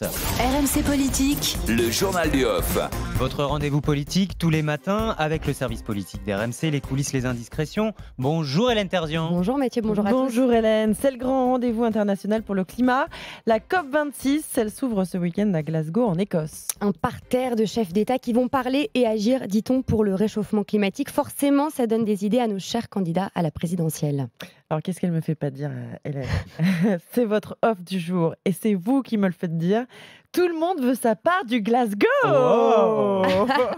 RMC Politique, le journal du off. Votre rendez-vous politique tous les matins avec le service politique d'RMC, les coulisses, les indiscrétions. Bonjour Hélène Terzian. Bonjour Mathieu, bonjour à tous. Bonjour Hélène, c'est le grand rendez-vous international pour le climat. La COP26, elle s'ouvre ce week-end à Glasgow en Écosse. Un parterre de chefs d'État qui vont parler et agir, dit-on, pour le réchauffement climatique. Forcément, ça donne des idées à nos chers candidats à la présidentielle. Alors qu'est-ce qu'elle me fait pas dire, Hélène? C'est votre off du jour et c'est vous qui me le faites dire. Tout le monde veut sa part du Glasgow. Oh.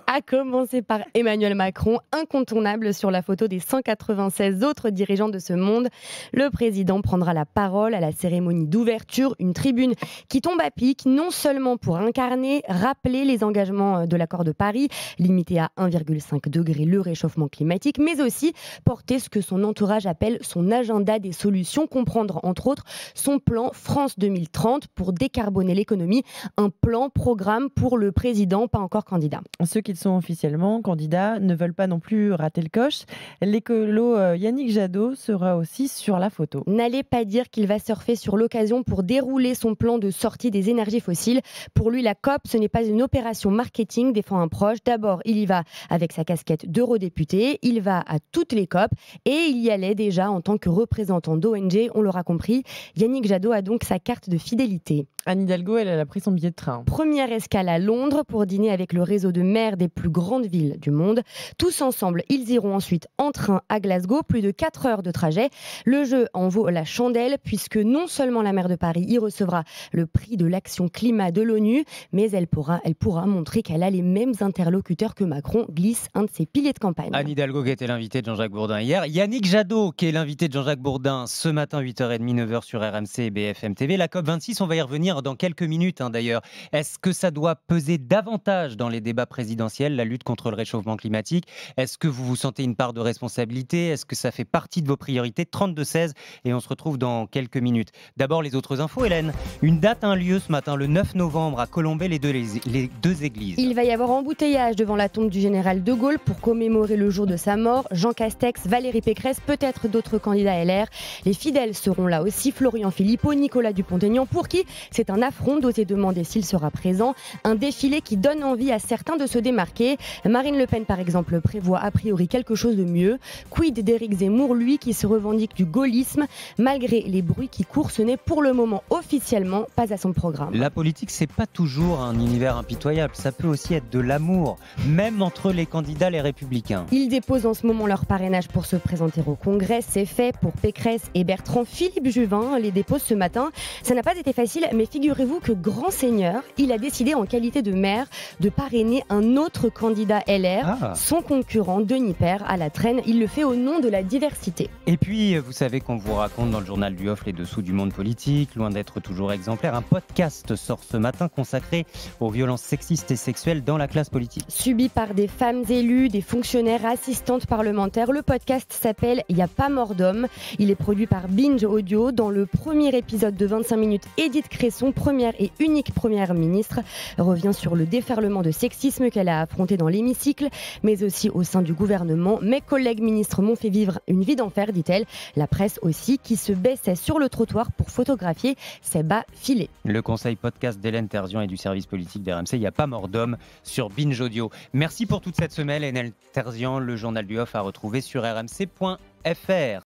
À commencer par Emmanuel Macron, incontournable sur la photo des 196 autres dirigeants de ce monde. Le président prendra la parole à la cérémonie d'ouverture, une tribune qui tombe à pic, non seulement pour incarner, rappeler les engagements de l'accord de Paris, limiter à 1,5 degré le réchauffement climatique, mais aussi porter ce que son entourage appelle son agenda des solutions, comprendre entre autres son plan France 2030 pour décarboner l'économie, un programme pour le président, pas encore candidat. Ceux qui sont officiellement candidats ne veulent pas non plus rater le coche. L'écolo Yannick Jadot sera aussi sur la photo. N'allez pas dire qu'il va surfer sur l'occasion pour dérouler son plan de sortie des énergies fossiles. Pour lui, la COP, ce n'est pas une opération marketing, défend un proche. D'abord, il y va avec sa casquette d'eurodéputé, il va à toutes les COP et il y allait déjà en tant que représentant d'ONG, on l'aura compris. Yannick Jadot a donc sa carte de fidélité. Anne Hidalgo, elle a pris son billet de train. Première escale à Londres pour dîner avec le réseau de maires des plus grandes villes du monde. Tous ensemble, ils iront ensuite en train à Glasgow, plus de 4 heures de trajet. Le jeu en vaut la chandelle puisque non seulement la maire de Paris y recevra le prix de l'action climat de l'ONU, mais elle pourra montrer qu'elle a les mêmes interlocuteurs que Macron, glisse un de ses piliers de campagne. Anne Hidalgo qui était l'invité de Jean-Jacques Bourdin hier. Yannick Jadot qui est l'invité de Jean-Jacques Bourdin ce matin 8h30, 9h sur RMC et BFM TV. La COP26, on va y revenir dans quelques minutes d'ailleurs. Est-ce que ça doit peser davantage dans les débats présidentiels, la lutte contre le réchauffement climatique? Est-ce que vous vous sentez une part de responsabilité? Est-ce que ça fait partie de vos priorités? 32-16 et on se retrouve dans quelques minutes. D'abord les autres infos, Hélène. Une date a un lieu ce matin, le 9 novembre, à Colombey, les deux églises. Il va y avoir embouteillage devant la tombe du général de Gaulle pour commémorer le jour de sa mort. Jean Castex, Valérie Pécresse, peut-être d'autres candidats LR. Les fidèles seront là aussi, Florian Philippot, Nicolas Dupont-Aignan, pour qui c'est un affront d'oser demander s'il sera présent. Un défilé qui donne envie à certains de se démarquer. Marine Le Pen, par exemple, prévoit a priori quelque chose de mieux. Quid d'Éric Zemmour, lui, qui se revendique du gaullisme. Malgré les bruits qui courent, ce n'est pour le moment officiellement pas à son programme. La politique, c'est pas toujours un univers impitoyable. Ça peut aussi être de l'amour, même entre les candidats, les républicains. Ils déposent en ce moment leur parrainage pour se présenter au Congrès. C'est fait pour Pécresse et Bertrand. Philippe Juvin les dépose ce matin. Ça n'a pas été facile, mais figurez-vous que grand seigneur, il a décidé en qualité de maire de parrainer un autre candidat LR, son concurrent Denis Père à la traîne. Il le fait au nom de la diversité. Et puis, vous savez qu'on vous raconte dans le journal du off les dessous du monde politique, loin d'être toujours exemplaire. Un podcast sort ce matin consacré aux violences sexistes et sexuelles dans la classe politique. Subies par des femmes élues, des fonctionnaires, assistantes parlementaires, le podcast s'appelle « Il n'y a pas mort d'homme ». Il est produit par Binge Audio. Dans le premier épisode de 25 minutes, Édith Cresson, première et unique première ministre, revient sur le déferlement de sexisme qu'elle a affronté dans l'hémicycle, mais aussi au sein du gouvernement. Mes collègues ministres m'ont fait vivre une vie d'enfer, dit-elle. La presse aussi, qui se baissait sur le trottoir pour photographier ses bas filets. Le conseil podcast d'Hélène Terzian et du service politique d'RMC, il n'y a pas mort d'homme sur Binge Audio. Merci pour toute cette semaine, Hélène Terzian. Le journal du off à retrouver sur rmc.fr.